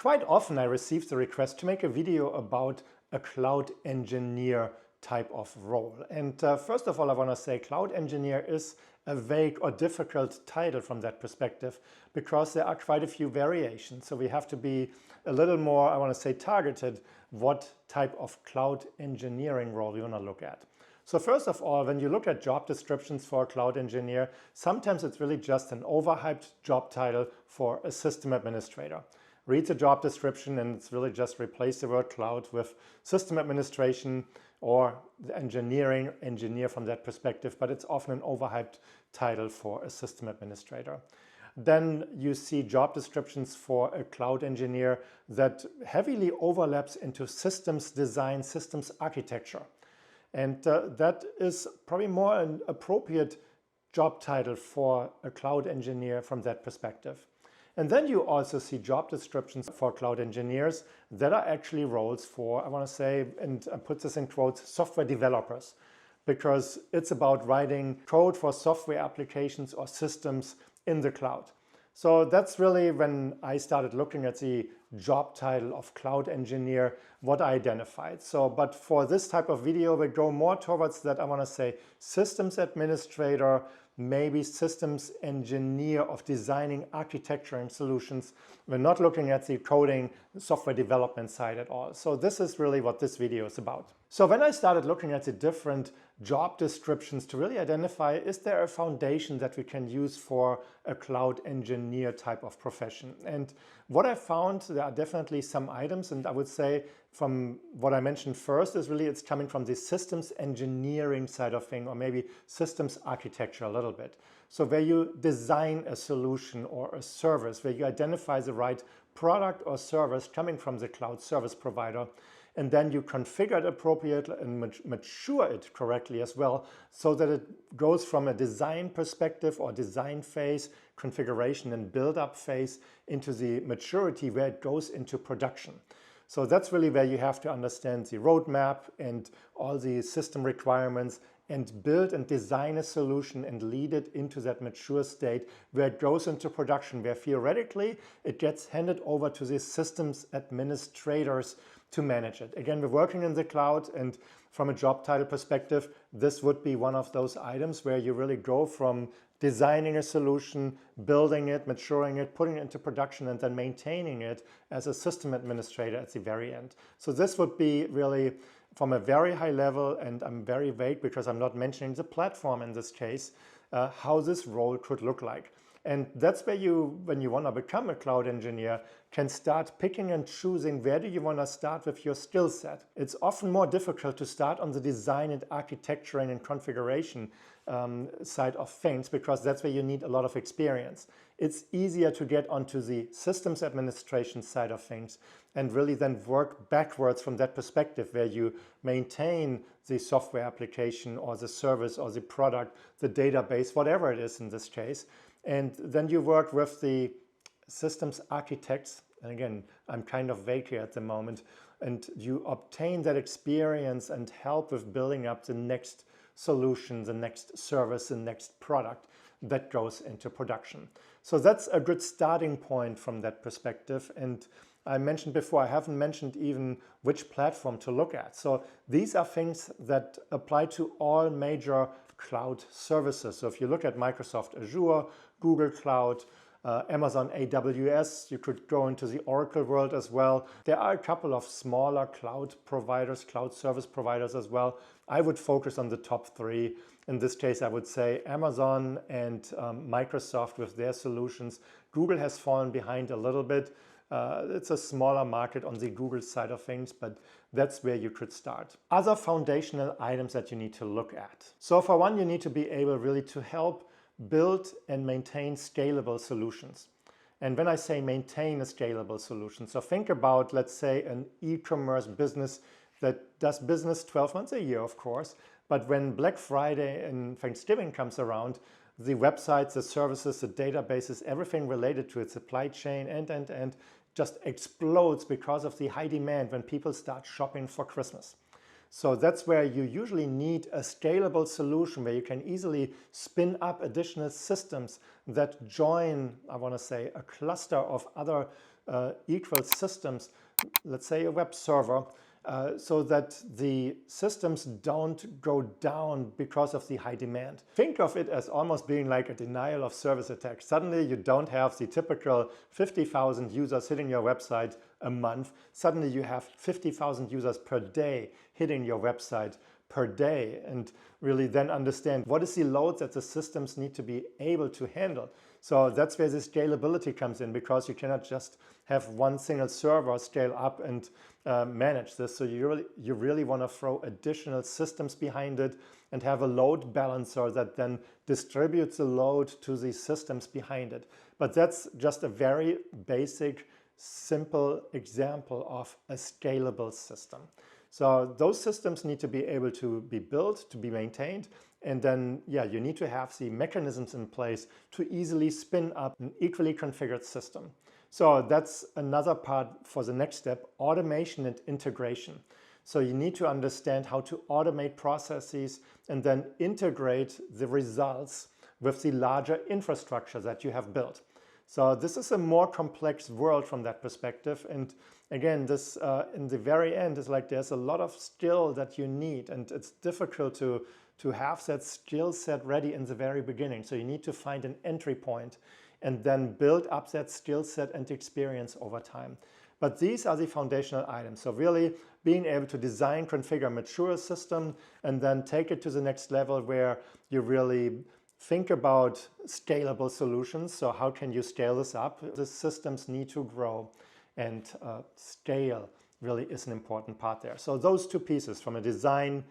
Quite often I receive the request to make a video about a cloud engineer type of role. And first of all, I want to say cloud engineer is a vague or difficult title from that perspective because there are quite a few variations. So we have to be a little more, I want to say, targeted what type of cloud engineering role you want to look at. So first of all, when you look at job descriptions for a cloud engineer, sometimes it's really just an overhyped job title for a system administrator. Read the job description and it's really just replace the word cloud with system administration or the engineer from that perspective, but it's often an overhyped title for a system administrator. Then you see job descriptions for a cloud engineer that heavily overlaps into systems design, systems architecture. And that is probably more an appropriate job title for a cloud engineer from that perspective. And then you also see job descriptions for cloud engineers that are actually roles for, I want to say, and I put this in quotes, software developers, because it's about writing code for software applications or systems in the cloud. So that's really when I started looking at the job title of cloud engineer, what I identified. So, but for this type of video, we go more towards that, I want to say, systems administrator, maybe systems engineer of designing architecture and solutions. We're not looking at the coding, software development side at all. So this is really what this video is about. So when I started looking at the different job descriptions to really identify, is there a foundation that we can use for a cloud engineer type of profession? And what I found, there are definitely some items, and I would say from what I mentioned first is really it's coming from the systems engineering side of thing, or maybe systems architecture a little bit. So where you design a solution or a service, where you identify the right product or service coming from the cloud service provider, and then you configure it appropriately and mature it correctly as well, so that it goes from a design perspective or design phase, configuration and build-up phase into the maturity where it goes into production. So that's really where you have to understand the roadmap and all the system requirements and build and design a solution and lead it into that mature state where it goes into production, where theoretically it gets handed over to the systems administrators to manage it. Again, we're working in the cloud, and from a job title perspective, this would be one of those items where you really go from designing a solution, building it, maturing it, putting it into production, and then maintaining it as a system administrator at the very end. So this would be really from a very high level, and I'm very vague because I'm not mentioning the platform in this case, how this role could look like. And that's where you, when you want to become a cloud engineer, can start picking and choosing where do you want to start with your skill set. It's often more difficult to start on the design and architecturing and configuration side of things, because that's where you need a lot of experience. It's easier to get onto the systems administration side of things and really then work backwards from that perspective, where you maintain the software application or the service or the product, the database, whatever it is in this case. And then you work with the systems architects, and again, I'm kind of vague here at the moment, and you obtain that experience and help with building up the next solution, the next service, the next product that goes into production. So that's a good starting point from that perspective. And I mentioned before, I haven't mentioned even which platform to look at. So these are things that apply to all major cloud services. So if you look at Microsoft Azure, Google Cloud, Amazon AWS, you could go into the Oracle world as well. There are a couple of smaller cloud providers, cloud service providers as well. I would focus on the top three. In this case, I would say Amazon and Microsoft with their solutions. Google has fallen behind a little bit. It's a smaller market on the Google side of things, but that's where you could start. Other foundational items that you need to look at. So for one, you need to be able really to help build and maintain scalable solutions. And when I say maintain a scalable solution, so think about, let's say, an e-commerce business that does business 12 months a year, of course, but when Black Friday and Thanksgiving comes around, the websites, the services, the databases, everything related to its supply chain and just explodes because of the high demand when people start shopping for Christmas. So that's where you usually need a scalable solution where you can easily spin up additional systems that join, I want to say, a cluster of other equal systems, let's say a web server, so that the systems don't go down because of the high demand. Think of it as almost being like a denial of service attack. Suddenly you don't have the typical 50,000 users hitting your website a month. Suddenly you have 50,000 users per day hitting your website per day, and really then understand what is the load that the systems need to be able to handle. So that's where the scalability comes in, because you cannot just have one single server scale up and manage this. So you really want to throw additional systems behind it and have a load balancer that then distributes the load to the systems behind it. But that's just a very basic, simple example of a scalable system. So those systems need to be able to be built, to be maintained, and then, yeah, you need to have the mechanisms in place to easily spin up an equally configured system. So that's another part for the next step, automation and integration. So you need to understand how to automate processes and then integrate the results with the larger infrastructure that you have built. So this is a more complex world from that perspective. And again, this in the very end is like there's a lot of skill that you need, and it's difficult to have that skill set ready in the very beginning. So you need to find an entry point and then build up that skill set and experience over time. But these are the foundational items. So really being able to design, configure, mature a system, and then take it to the next level where you really think about scalable solutions. So how can you scale this up? The systems need to grow, and scale really is an important part there. So those two pieces, from a design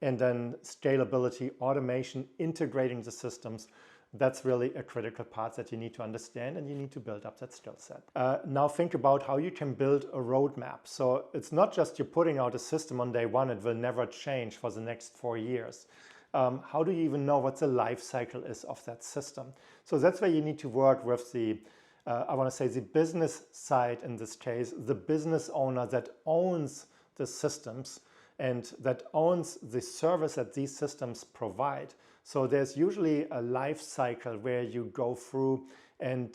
and then scalability, automation, integrating the systems, that's really a critical part that you need to understand, and you need to build up that skill set. Now think about how you can build a roadmap. So it's not just you're putting out a system on day one, it will never change for the next 4 years. How do you even know what the life cycle is of that system? So that's where you need to work with the, I want to say the business side in this case, the business owner that owns the systems and that owns the service that these systems provide. So there's usually a life cycle where you go through, and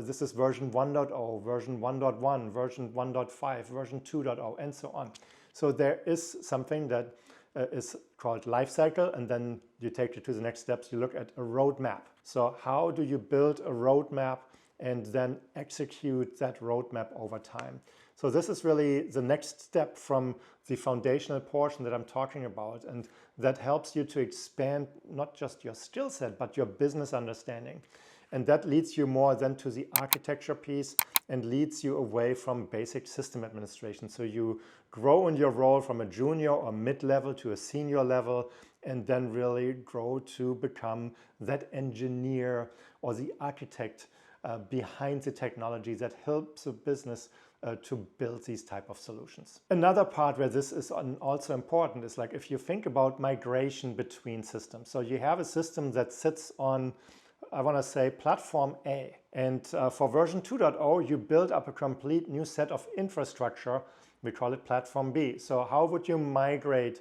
this is version 1.0, version 1.1, version 1.5, version 2.0, and so on. So there is something that is called life cycle, and then you take it to the next steps. You look at a roadmap. So how do you build a roadmap and then execute that roadmap over time? So this is really the next step from the foundational portion that I'm talking about, and that helps you to expand not just your skill set, but your business understanding. And that leads you more then to the architecture piece and leads you away from basic system administration. So you grow in your role from a junior or mid-level to a senior level, and then really grow to become that engineer or the architect behind the technology that helps a business to build these type of solutions. Another part where this is also important is like if you think about migration between systems. So you have a system that sits on, I want to say, platform A. And for version 2.0, you build up a complete new set of infrastructure. We call it platform B. So how would you migrate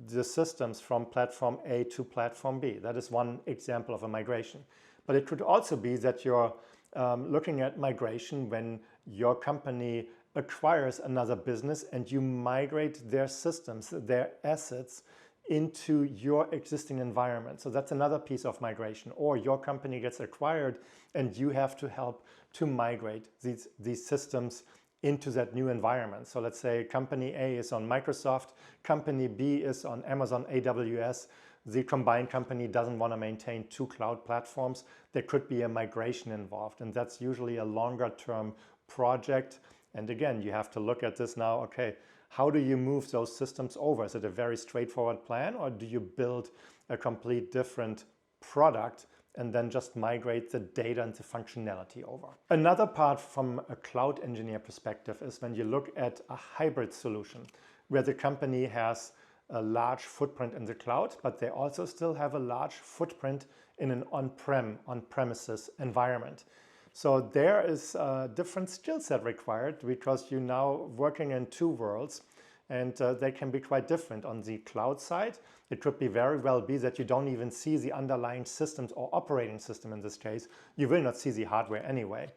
the systems from platform A to platform B? That is one example of a migration. But it could also be that you're looking at migration when your company acquires another business and you migrate their systems, their assets into your existing environment. So that's another piece of migration. Or your company gets acquired and you have to help to migrate these systems into that new environment. So let's say company A is on Microsoft, company B is on Amazon AWS. The combined company doesn't want to maintain 2 cloud platforms. There could be a migration involved, and that's usually a longer term project. And again, you have to look at this now, okay, how do you move those systems over? Is it a very straightforward plan, or do you build a complete different product and then just migrate the data and the functionality over? Another part from a cloud engineer perspective is when you look at a hybrid solution where the company has a large footprint in the cloud, but they also still have a large footprint in an on-premises environment. So there is a different skill set required because you're now working in 2 worlds, and they can be quite different. On the cloud side, it could be very well be that you don't even see the underlying systems or operating system in this case. You will not see the hardware anyway.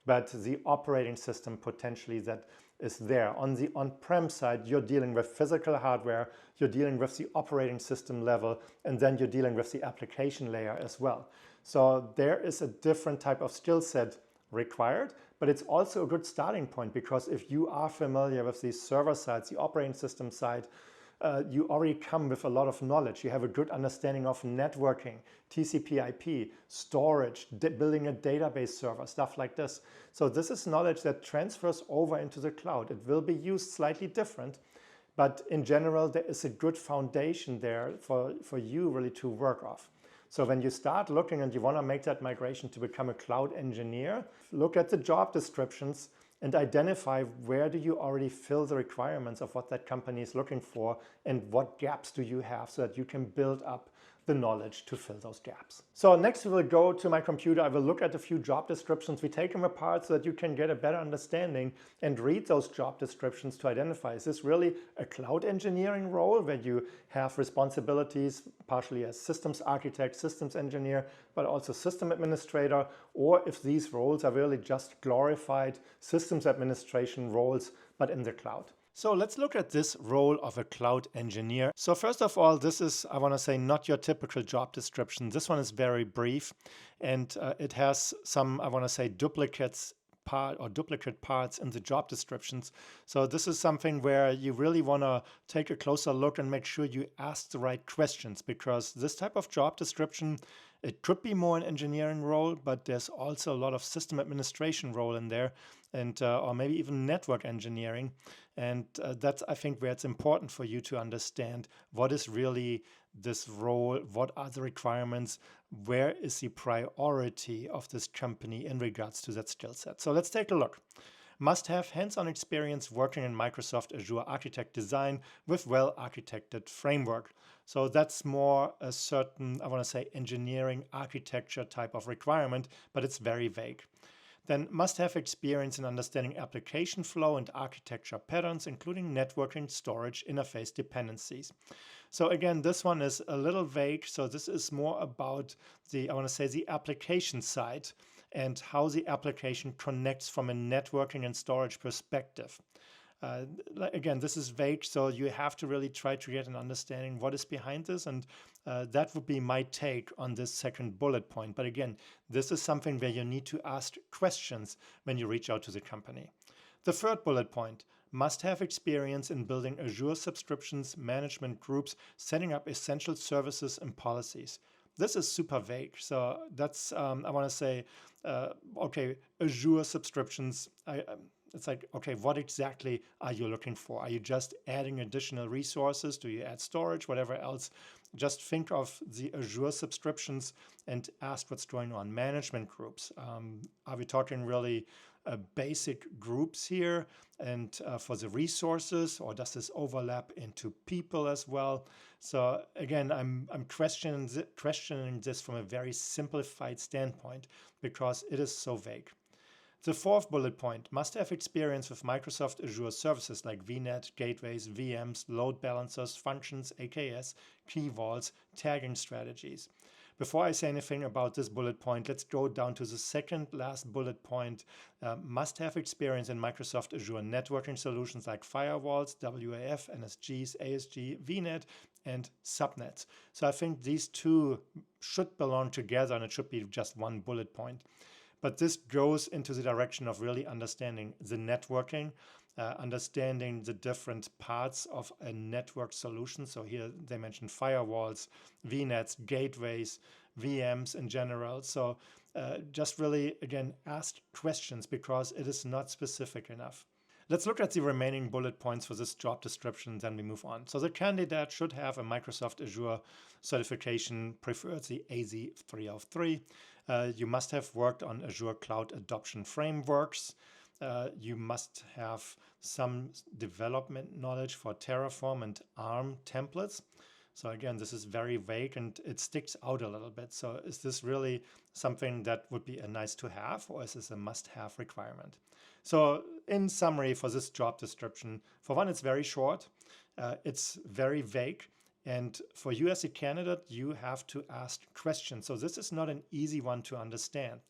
but the operating system potentially that is there. On the on-prem side, you're dealing with physical hardware, you're dealing with the operating system level, and then you're dealing with the application layer as well. So there is a different type of skill set required, but it's also a good starting point, because if you are familiar with the server side, the operating system side, you already come with a lot of knowledge. You have a good understanding of networking, TCP/IP, storage, building a database server, stuff like this. So this is knowledge that transfers over into the cloud. It will be used slightly different, but in general, there is a good foundation there for you really to work off. So when you start looking and you want to make that migration to become a cloud engineer, look at the job descriptions and identify where do you already fill the requirements of what that company is looking for, and what gaps do you have, so that you can build up the knowledge to fill those gaps. So next we will go to my computer. I will look at a few job descriptions. We take them apart so that you can get a better understanding and read those job descriptions to identify, is this really a cloud engineering role where you have responsibilities partially as systems architect, systems engineer, but also system administrator, or if these roles are really just glorified systems administration roles, but in the cloud. So let's look at this role of a cloud engineer. So first of all, this is, I want to say, not your typical job description. This one is very brief, and it has some, I want to say, duplicate parts in the job descriptions. So this is something where you really want to take a closer look and make sure you ask the right questions, because this type of job description, it could be more an engineering role, but there's also a lot of system administration role in there, and or maybe even network engineering. And that's, I think, where it's important for you to understand what is really this role, what are the requirements, where is the priority of this company in regards to that skill set. So let's take a look. Must have hands-on experience working in Microsoft Azure Architect design with well-architected framework. So that's more a certain, I want to say, engineering architecture type of requirement, but it's very vague. Then must have experience in understanding application flow and architecture patterns, including networking, storage, interface dependencies. So again, this one is a little vague. So this is more about the, I want to say, the application side and how the application connects from a networking and storage perspective. Again, this is vague, so you have to really try to get an understanding what is behind this, and that would be my take on this second bullet point. But again, this is something where you need to ask questions when you reach out to the company. The third bullet point, must have experience in building Azure subscriptions, management groups, setting up essential services and policies. This is super vague, so that's, I want to say, okay, Azure subscriptions, it's like, okay, what exactly are you looking for? Are you just adding additional resources? Do you add storage, whatever else? Just think of the Azure subscriptions and ask what's going on. Management groups. Are we talking really basic groups here and for the resources, or does this overlap into people as well? So again, I'm questioning this from a very simplified standpoint because it is so vague. The fourth bullet point, must have experience with Microsoft Azure services like VNet, gateways, VMs, load balancers, functions, AKS, key vaults, tagging strategies. Before I say anything about this bullet point, let's go down to the second last bullet point. Must have experience in Microsoft Azure networking solutions like firewalls, WAF, NSGs, ASG, VNet, and subnets. So I think these two should belong together and it should be just one bullet point. But this goes into the direction of really understanding the networking, understanding the different parts of a network solution. So here they mentioned firewalls, VNets, gateways, VMs in general. So just really, again, ask questions because it is not specific enough. Let's look at the remaining bullet points for this job description, then we move on. So the candidate should have a Microsoft Azure certification, preferred the AZ-303. You must have worked on Azure Cloud Adoption Frameworks. You must have some development knowledge for Terraform and ARM templates. So again, this is very vague and it sticks out a little bit. So is this really something that would be a nice to have, or is this a must-have requirement? So in summary for this job description, for one, it's very short. It's very vague. And for you as a candidate, you have to ask questions. So this is not an easy one to understand.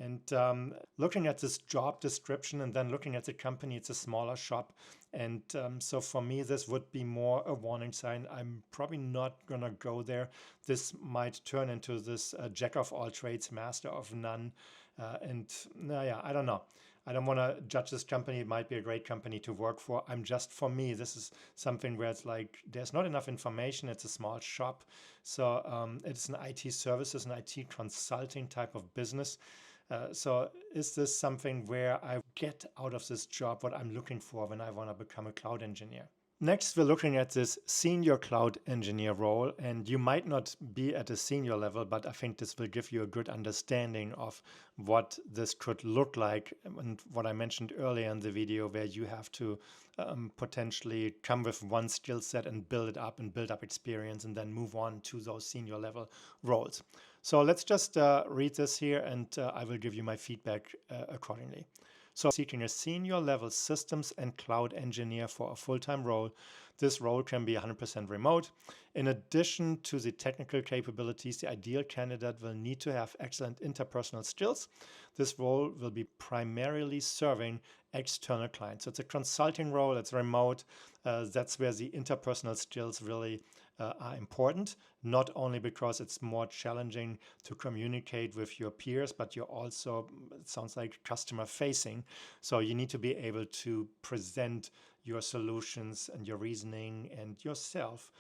And looking at this job description and then looking at the company, it's a smaller shop. And so for me, this would be more a warning sign. I'm probably not going to go there. This might turn into this jack of all trades, master of none. Yeah, I don't know. I don't want to judge this company. It might be a great company to work for. For me, this is something where it's like there's not enough information. It's a small shop. So it's an IT services, an IT consulting type of business. So is this something where I get out of this job what I'm looking for when I want to become a cloud engineer? Next, we're looking at this senior cloud engineer role, and you might not be at a senior level, but I think this will give you a good understanding of what this could look like and what I mentioned earlier in the video, where you have to potentially come with one skill set and build it up and build up experience and then move on to those senior level roles. So let's just read this here and I will give you my feedback accordingly. So seeking a senior level systems and cloud engineer for a full-time role. This role can be 100% remote. In addition to the technical capabilities, the ideal candidate will need to have excellent interpersonal skills. This role will be primarily serving external clients. So it's a consulting role, it's remote. That's where the interpersonal skills really are important, not only because it's more challenging to communicate with your peers, but you're also, it sounds like, customer facing. So you need to be able to present your solutions and your reasoning and yourself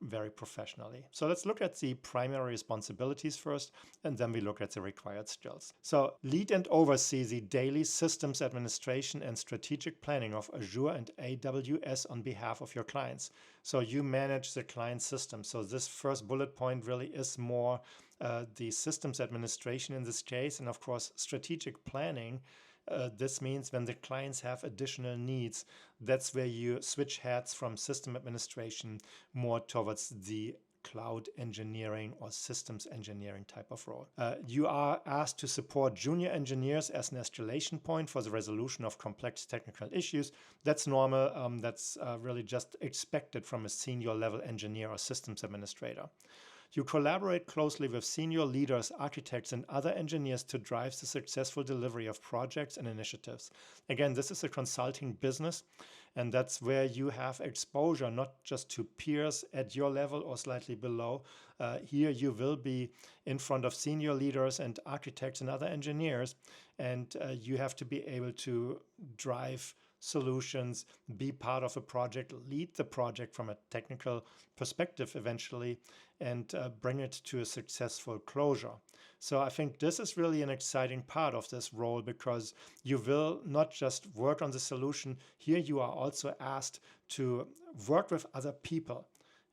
very professionally. So let's look at the primary responsibilities first, and then we look at the required skills. So lead and oversee the daily systems administration and strategic planning of Azure and AWS on behalf of your clients. So you manage the client system. So this first bullet point really is more the systems administration in this case, and of course strategic planning. This means when the clients have additional needs, that's where you switch hats from system administration more towards the cloud engineering or systems engineering type of role. You are asked to support junior engineers as an escalation point for the resolution of complex technical issues. That's normal. That's really just expected from a senior level engineer or systems administrator. You collaborate closely with senior leaders, architects, and other engineers to drive the successful delivery of projects and initiatives. Again, this is a consulting business, and that's where you have exposure not just to peers at your level or slightly below. Here you will be in front of senior leaders and architects and other engineers, and you have to be able to drive solutions, be part of a project, lead the project from a technical perspective eventually, and bring it to a successful closure. So I think this is really an exciting part of this role, because you will not just work on the solution. Here you are also asked to work with other people.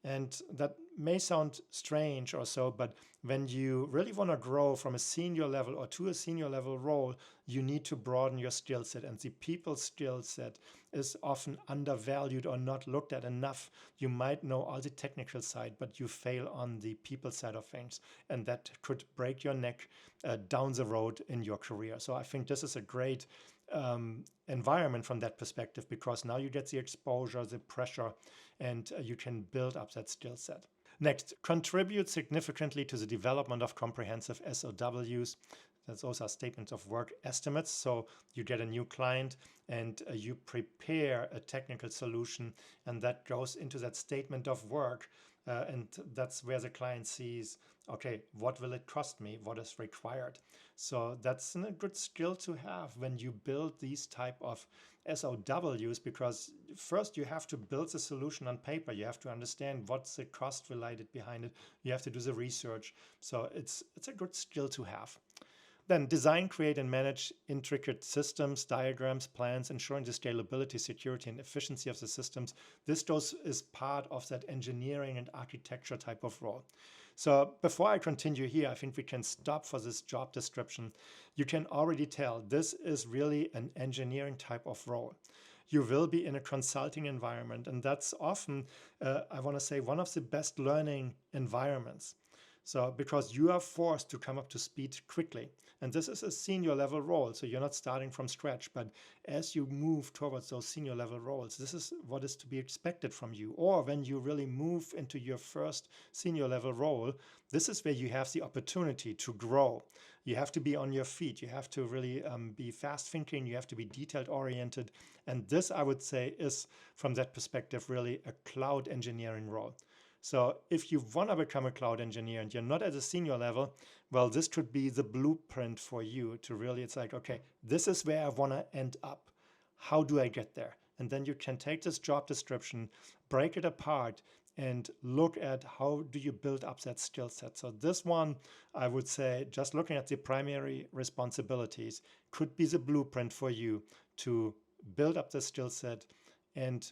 And that may sound strange or so, but when you really want to grow from a senior level or to a senior level role, you need to broaden your skill set. And the people skill set is often undervalued or not looked at enough. You might know all the technical side, but you fail on the people side of things. And that could break your neck down the road in your career. So I think this is a great environment from that perspective, because now you get the exposure, the pressure, and you can build up that skill set. Next, contribute significantly to the development of comprehensive SOWs. Those are statements of work estimates. So you get a new client and you prepare a technical solution, and that goes into that statement of work. And that's where the client sees, okay, what will it cost me? What is required? So that's a good skill to have when you build these type of SOWs, because first you have to build the solution on paper. You have to understand what's the cost related behind it. You have to do the research. So it's a good skill to have. Then design, create, and manage intricate systems, diagrams, plans, ensuring the scalability, security, and efficiency of the systems. This is part of that engineering and architecture type of role. So before I continue here, I think we can stop for this job description. You can already tell this is really an engineering type of role. You will be in a consulting environment, and that's often, I want to say, one of the best learning environments. So because you are forced to come up to speed quickly. And this is a senior level role. So you're not starting from scratch, but as you move towards those senior level roles, this is what is to be expected from you. Or when you really move into your first senior level role, this is where you have the opportunity to grow. You have to be on your feet. You have to really be fast thinking. You have to be detailed oriented. And this, I would say, is from that perspective, really a cloud engineering role. So if you want to become a cloud engineer and you're not at a senior level, well, this could be the blueprint for you to really, it's like, okay, this is where I want to end up. How do I get there? And then you can take this job description, break it apart, and look at how do you build up that skill set. So this one, I would say, just looking at the primary responsibilities could be the blueprint for you to build up the skill set and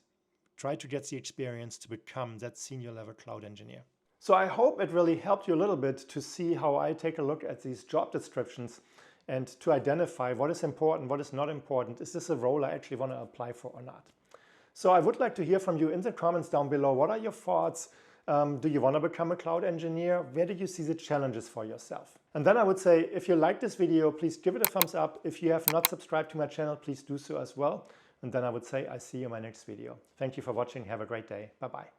try to get the experience to become that senior level cloud engineer. So I hope it really helped you a little bit to see how I take a look at these job descriptions and to identify what is important, what is not important. Is this a role I actually want to apply for or not? So I would like to hear from you in the comments down below. What are your thoughts? Do you want to become a cloud engineer? Where do you see the challenges for yourself? And then I would say, if you like this video, please give it a thumbs up. If you have not subscribed to my channel, please do so as well. And then I would say, I see you in my next video. Thank you for watching. Have a great day. Bye-bye.